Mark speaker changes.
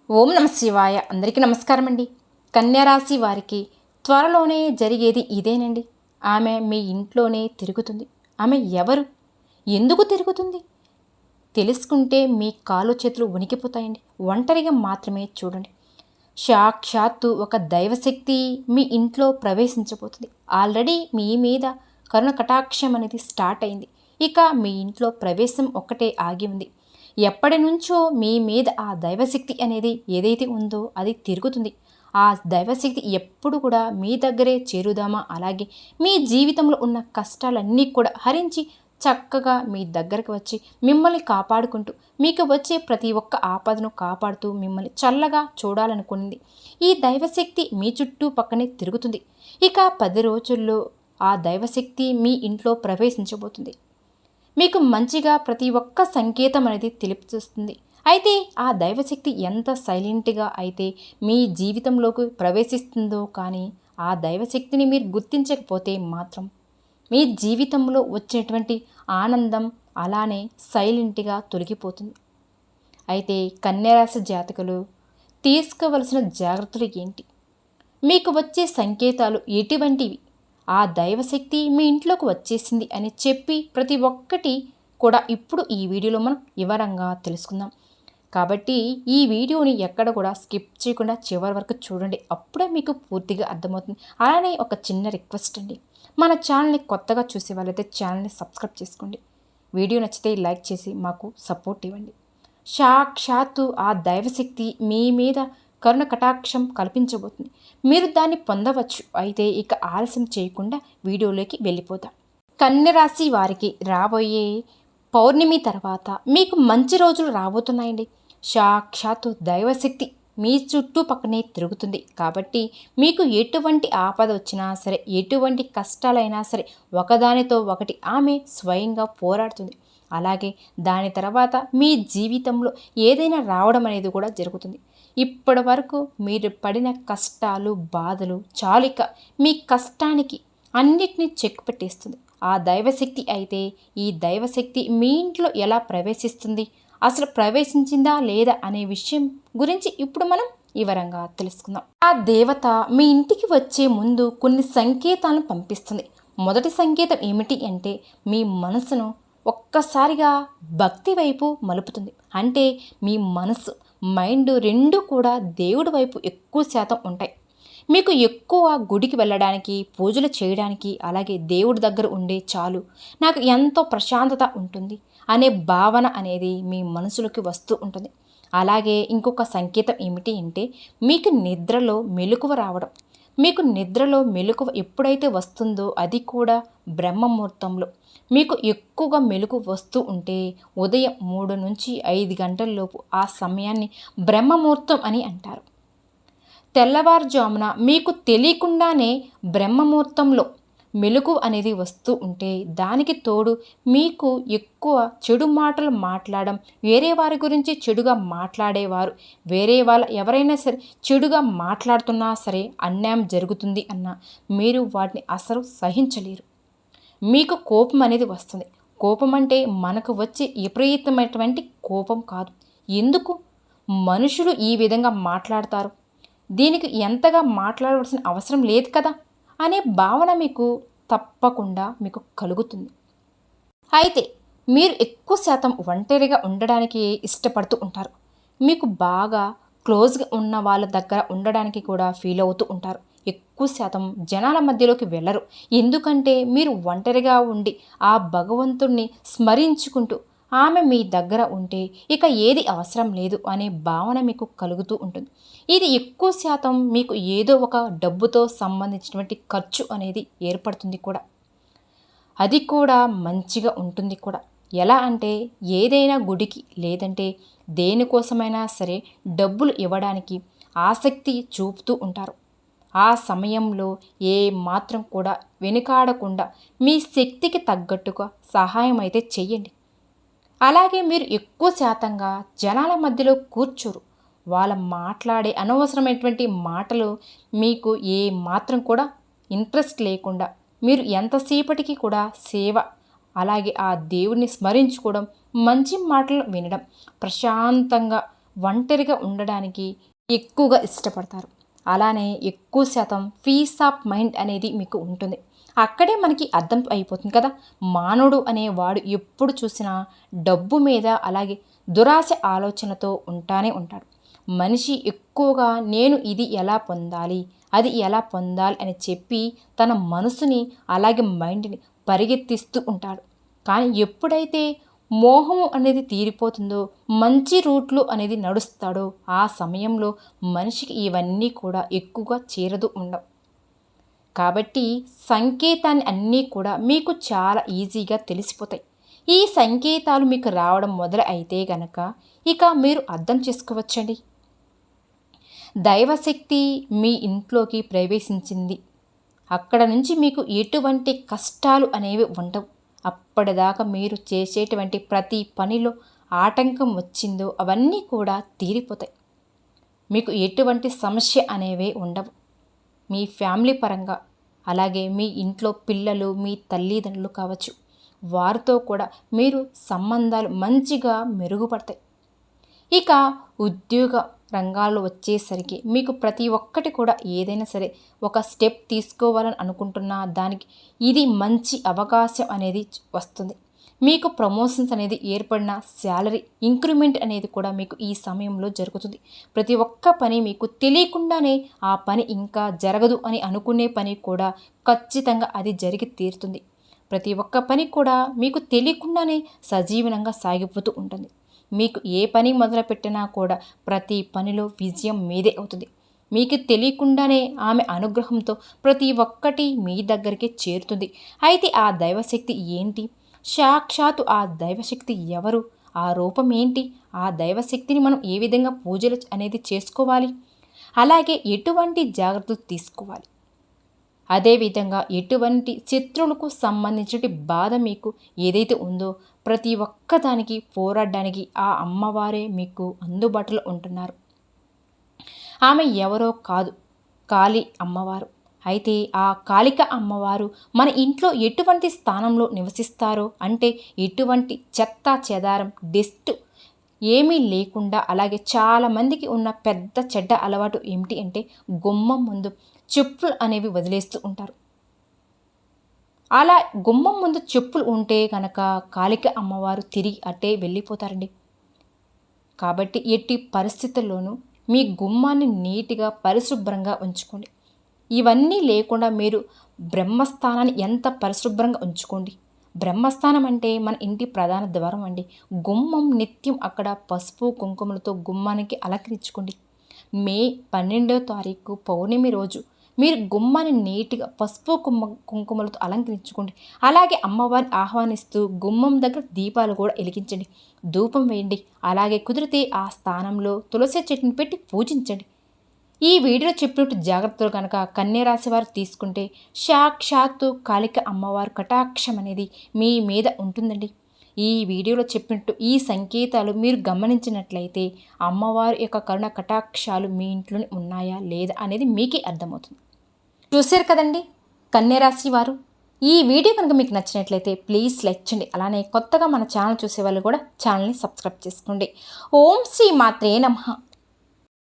Speaker 1: ఓం నమ శివాయ. అందరికీ నమస్కారం అండి. కన్యారాశి వారికి త్వరలోనే జరిగేది ఇదేనండి. ఆమె మీ ఇంట్లోనే తిరుగుతుంది. ఆమె ఎవరు, ఎందుకు తిరుగుతుంది తెలుసుకుంటే మీ కాళ్ళు చేతులు వణికిపోతాయండి. ఒంటరిగా మాత్రమే చూడండి. సాక్షాత్తు ఒక దైవశక్తి మీ ఇంట్లో ప్రవేశించబోతుంది. ఆల్రెడీ మీ మీద కరుణ కటాక్షం అనేది స్టార్ట్ అయింది. ఇక మీ ఇంట్లో ప్రవేశం ఒక్కటే ఆగి ఉంది. ఎప్పటి నుంచో మీ మీద ఆ దైవశక్తి అనేది ఏదైతే ఉందో అది తిరుగుతుంది. ఆ దైవశక్తి ఎప్పుడు కూడా మీ దగ్గరే చేరుదామా, అలాగే మీ జీవితంలో ఉన్న కష్టాలన్నీ కూడా హరించి చక్కగా మీ దగ్గరకు వచ్చి మిమ్మల్ని కాపాడుకుంటూ మీకు వచ్చే ప్రతి ఒక్క ఆపదను కాపాడుతూ మిమ్మల్ని చల్లగా చూడాలనుకుంది. ఈ దైవశక్తి మీ చుట్టూ పక్కనే తిరుగుతుంది. ఇక 10 రోజుల్లో ఆ దైవశక్తి మీ ఇంట్లో ప్రవేశించబోతుంది. మీకు మంచిగా ప్రతి ఒక్క సంకేతం అనేది తెలుపుతుంది. అయితే ఆ దైవశక్తి ఎంత సైలెంట్గా అయితే మీ జీవితంలోకి ప్రవేశిస్తుందో, కానీ ఆ దైవశక్తిని మీరు గుర్తించకపోతే మాత్రం మీ జీవితంలో వచ్చేటువంటి ఆనందం అలానే సైలెంట్గా తొలగిపోతుంది. అయితే కన్యారాశి జాతకులు తీసుకోవలసిన జాగ్రత్తలు ఏంటి, మీకు వచ్చే సంకేతాలు ఎటువంటివి, ఆ దైవశక్తి మీ ఇంట్లోకి వచ్చేసింది అని చెప్పి ప్రతి ఒక్కటి కూడా ఇప్పుడు ఈ వీడియోలో మనం వివరంగా తెలుసుకుందాం. కాబట్టి ఈ వీడియోని ఎక్కడ కూడా స్కిప్ చేయకుండా చివరి వరకు చూడండి. అప్పుడే మీకు పూర్తిగా అర్థమవుతుంది. అలానే ఒక చిన్న రిక్వెస్ట్ అండి, మన ఛానల్ని కొత్తగా చూసే వాళ్ళైతే ఛానల్ని సబ్స్క్రైబ్ చేసుకోండి. వీడియో నచ్చితే లైక్ చేసి మాకు సపోర్ట్ ఇవ్వండి. సాక్షాత్తు ఆ దైవశక్తి మీ మీద కరుణ కటాక్షం కల్పించబోతుంది. మీరు దాన్ని పొందవచ్చు. అయితే ఇక ఆలస్యం చేయకుండా వీడియోలోకి వెళ్ళిపోతాం. కన్యరాశి వారికి రాబోయే పౌర్ణమి తర్వాత మీకు మంచి రోజులు రాబోతున్నాయండి. సాక్షాత్తు దైవశక్తి మీ చుట్టూ పక్కనే తిరుగుతుంది. కాబట్టి మీకు ఎటువంటి ఆపద వచ్చినా సరే, ఎటువంటి కష్టాలైనా సరే ఒకదానితో ఒకటి ఆమె స్వయంగా పోరాడుతుంది. అలాగే దాని తర్వాత మీ జీవితంలో ఏదైనా రావడం అనేది కూడా జరుగుతుంది. ఇప్పటి వరకు మీరు పడిన కష్టాలు బాధలు చాలిక మీ కష్టానికి అన్నిటినీ చెక్ పెట్టేస్తుంది ఆ దైవశక్తి. అయితే ఈ దైవశక్తి మీ ఇంట్లో ఎలా ప్రవేశిస్తుంది, అసలు ప్రవేశించిందా లేదా అనే విషయం గురించి ఇప్పుడు మనం వివరంగా తెలుసుకుందాం. ఆ దేవత మీ ఇంటికి వచ్చే ముందు కొన్ని సంకేతాలను పంపిస్తుంది. మొదటి సంకేతం ఏమిటి అంటే మీ మనసును ఒక్కసారిగా భక్తి వైపు మలుపుతుంది. అంటే మీ మనసు మైండ్ రెండు కూడా దేవుడి వైపు ఎక్కువ శాతం ఉంటాయి. మీకు ఎక్కువ గుడికి వెళ్ళడానికి, పూజలు చేయడానికి, అలాగే దేవుడి దగ్గర ఉండే చాలు నాకు ఎంతో ప్రశాంతత ఉంటుంది అనే భావన అనేది మీ మనసులోకి వస్తూ ఉంటుంది. అలాగే ఇంకొక సంకేతం ఏమిటి అంటే మీకు నిద్రలో మెలకువ రావడం. మీకు నిద్రలో మెలకువ ఎప్పుడైతే వస్తుందో అది కూడా బ్రహ్మముహూర్తంలో మీకు ఎక్కువగా మెలకు వస్తూ ఉంటే ఉదయం 3 నుంచి 5 గంటలలోపు ఆ సమయాన్ని బ్రహ్మముహూర్తం అని అంటారు. తెల్లవారుజామున మీకు తెలియకుండానే బ్రహ్మముహూర్తంలో మెలకు అనేది వస్తూ ఉంటే దానికి తోడు మీకు ఎక్కువ చెడు మాటలు మాట్లాడడం, వేరే వారి గురించి చెడుగా మాట్లాడేవారు, వేరే వాళ్ళ ఎవరైనా సరే చెడుగా మాట్లాడుతున్నా సరే అన్యాయం జరుగుతుంది అన్నా మీరు వాటిని అసలు సహించలేరు. మీకు కోపం అనేది వస్తుంది. కోపం అంటే మనకు వచ్చే విపరీతమైనటువంటి కోపం కాదు. ఎందుకు మనుషులు ఈ విధంగా మాట్లాడతారు, దీనికి ఎంతగా మాట్లాడవలసిన అవసరం లేదు కదా అనే భావన మీకు తప్పకుండా మీకు కలుగుతుంది. అయితే మీరు ఎక్కువ శాతం ఒంటరిగా ఉండడానికి ఇష్టపడుతూ ఉంటారు. మీకు బాగా క్లోజ్గా ఉన్న వాళ్ళ దగ్గర ఉండడానికి కూడా ఫీల్ అవుతూ ఉంటారు. ఎక్కువ శాతం జనాల మధ్యలోకి వెళ్ళరు. ఎందుకంటే మీరు ఒంటరిగా ఉండి ఆ భగవంతుణ్ణి స్మరించుకుంటూ ఆమె మీ దగ్గర ఉంటే ఇక ఏది అవసరం లేదు అనే భావన మీకు కలుగుతూ ఉంటుంది. ఇది ఎక్కువ శాతం మీకు ఏదో ఒక డబ్బుతో సంబంధించినటువంటి ఖర్చు అనేది ఏర్పడుతుంది కూడా. అది కూడా మంచిగా ఉంటుంది కూడా. ఎలా అంటే ఏదైనా గుడికి లేదంటే దేనికోసమైనా సరే డబ్బులు ఇవ్వడానికి ఆసక్తి చూపుతూ ఉంటారు. ఆ సమయంలో ఏ మాత్రం కూడా వెనుకాడకుండా మీ శక్తికి తగ్గట్టుగా సహాయం అయితే చెయ్యండి. అలాగే మీరు ఎక్కువ శాతంగా జనాల మధ్యలో కూర్చోరు. వాళ్ళ మాట్లాడే అనవసరమైనటువంటి మాటలు మీకు ఏ మాత్రం కూడా ఇంట్రెస్ట్ లేకుండా మీరు ఎంతసేపటికి కూడా సేవ, అలాగే ఆ దేవుణ్ణి స్మరించుకోవడం, మంచి మాటలు వినడం, ప్రశాంతంగా ఒంటరిగా ఉండడానికి ఎక్కువగా ఇష్టపడతారు. అలానే ఎక్కువ శాతం పీస్ ఆఫ్ మైండ్ అనేది మీకు ఉంటుంది. అక్కడే మనకి అర్థం అయిపోతుంది కదా, మానవుడు అనేవాడు ఎప్పుడు చూసినా డబ్బు మీద అలాగే దురాశ ఆలోచనతో ఉంటానే ఉంటాడు. మనిషి ఎక్కువగా నేను ఇది ఎలా పొందాలి, అది ఎలా పొందాలి అని చెప్పి తన మనసుని అలాగే మైండ్ని పరిగెత్తిస్తూ ఉంటాడు. కానీ ఎప్పుడైతే మోహము అనేది తీరిపోతుందో, మంచి రూట్లు అనేది నడుస్తాడో, ఆ సమయంలో మనిషికి ఇవన్నీ కూడా ఎక్కువగా చేరదు ఉండవు. కాబట్టి సంకేతాన్ని అన్నీ కూడా మీకు చాలా ఈజీగా తెలిసిపోతాయి. ఈ సంకేతాలు మీకు రావడం మొదలు అయితే గనక ఇక మీరు అర్థం చేసుకోవచ్చండి, దైవశక్తి మీ ఇంట్లోకి ప్రవేశించింది. అక్కడ నుంచి మీకు ఎటువంటి కష్టాలు అనేవి ఉండవు. అప్పటిదాకా మీరు చేసేటువంటి ప్రతి పనిలో ఆటంకం వచ్చిందో అవన్నీ కూడా తీరిపోతాయి. మీకు ఎటువంటి సమస్య అనేవి ఉండవు. మీ ఫ్యామిలీ పరంగా అలాగే మీ ఇంట్లో పిల్లలు, మీ తల్లిదండ్రులు కావచ్చు, వారితో కూడా మీరు సంబంధాలు మంచిగా మెరుగుపడతాయి. ఇక ఉద్యోగ రంగాల్లో వచ్చేసరికి మీకు ప్రతి ఒక్కటి కూడా ఏదైనా సరే ఒక స్టెప్ తీసుకోవాలని అనుకుంటున్నా దానికి ఇది మంచి అవకాశం అనేది వస్తుంది. మీకు ప్రమోషన్స్ అనేది ఏర్పడిన శాలరీ ఇంక్రిమెంట్ అనేది కూడా మీకు ఈ సమయంలో జరుగుతుంది. ప్రతి ఒక్క పని మీకు తెలియకుండానే ఆ పని ఇంకా జరగదు అని అనుకునే పని కూడా ఖచ్చితంగా అది జరిగి తీరుతుంది. ప్రతి ఒక్క పని కూడా మీకు తెలియకుండానే సజీవనంగా సాగిపోతూ ఉంటుంది. మీకు ఏ పని మొదలుపెట్టినా కూడా ప్రతి పనిలో విజయం మీదే అవుతుంది. మీకు తెలియకుండానే ఆమె అనుగ్రహంతో ప్రతి ఒక్కటి మీ దగ్గరికి చేరుతుంది. అయితే ఆ దైవశక్తి ఏంటి? సాక్షాత్తు ఆ దైవశక్తి ఎవరు? ఆ రూపం ఏంటి? ఆ దైవశక్తిని మనం ఏ విధంగా పూజలు అనేది చేసుకోవాలి? అలాగే ఎటువంటి జాగ్రత్తలు తీసుకోవాలి? అదేవిధంగా ఎటువంటి శత్రువులకు సంబంధించిన బాధ మీకు ఏదైతే ఉందో ప్రతి ఒక్కదానికి పోరాడడానికి ఆ అమ్మవారే మీకు అందుబాటులో ఉంటున్నారు. ఆమె ఎవరో కాదు, కాళీ అమ్మవారు. అయితే ఆ కాళిక అమ్మవారు మన ఇంట్లో ఎటువంటి స్థానంలో నివసిస్తారో అంటే ఎటువంటి చెత్త చెదారం డస్ట్ ఏమీ లేకుండా, అలాగే చాలామందికి ఉన్న పెద్ద చెడ్డ అలవాటు ఏమిటి అంటే గుమ్మం ముందు చెప్పులు అనేవి వదిలేస్తూ ఉంటారు. అలా గుమ్మం ముందు చెప్పులు ఉంటే కనుక కాళిక అమ్మవారు తిరిగి అట్టే వెళ్ళిపోతారండి. కాబట్టి ఎట్టి పరిస్థితుల్లోనూ మీ గుమ్మాన్ని నీట్గా పరిశుభ్రంగా ఉంచుకోండి. ఇవన్నీ లేకుండా మీరు బ్రహ్మస్థానాన్ని ఎంత పరిశుభ్రంగా ఉంచుకోండి. బ్రహ్మస్థానం అంటే మన ఇంటి ప్రధాన ద్వారం అండి. గుమ్మం నిత్యం అక్కడ పసుపు కుంకుమలతో గుమ్మానికి అలంకరించుకోండి. మే 12వ తారీఖు పౌర్ణమి రోజు మీరు గుమ్మాన్ని నీట్గా పసుపు కుంకుమలతో అలంకరించుకోండి. అలాగే అమ్మవారిని ఆహ్వానిస్తూ గుమ్మం దగ్గర దీపాలు కూడా వెలిగించండి, ధూపం వేయండి. అలాగే కుదిరితే ఆ స్థానంలో తులసి చెట్టుని పెట్టి పూజించండి. ఈ వీడియో చెప్పినట్టు జాగ్రత్తలు కనుక కన్యరాశి వారు తీసుకుంటే సాక్షాత్తు కాళిక అమ్మవారు కటాక్షం అనేది మీ మీద ఉంటుందండి. ఈ వీడియోలో చెప్పినట్టు ఈ సంకేతాలు మీరు గమనించినట్లయితే అమ్మవారి యొక్క కరుణ కటాక్షాలు మీ ఇంట్లోనే ఉన్నాయా లేదా అనేది మీకే అర్థమవుతుంది. చూశారు కదండి కన్యరాశి వారు. ఈ వీడియో కనుక మీకు నచ్చినట్లయితే ప్లీజ్ లైక్ చేయండి. అలానే కొత్తగా మన ఛానల్ చూసే వాళ్ళు కూడా ఛానల్ని సబ్స్క్రైబ్ చేసుకోండి. ఓం శ్రీ మాత్రే నమః.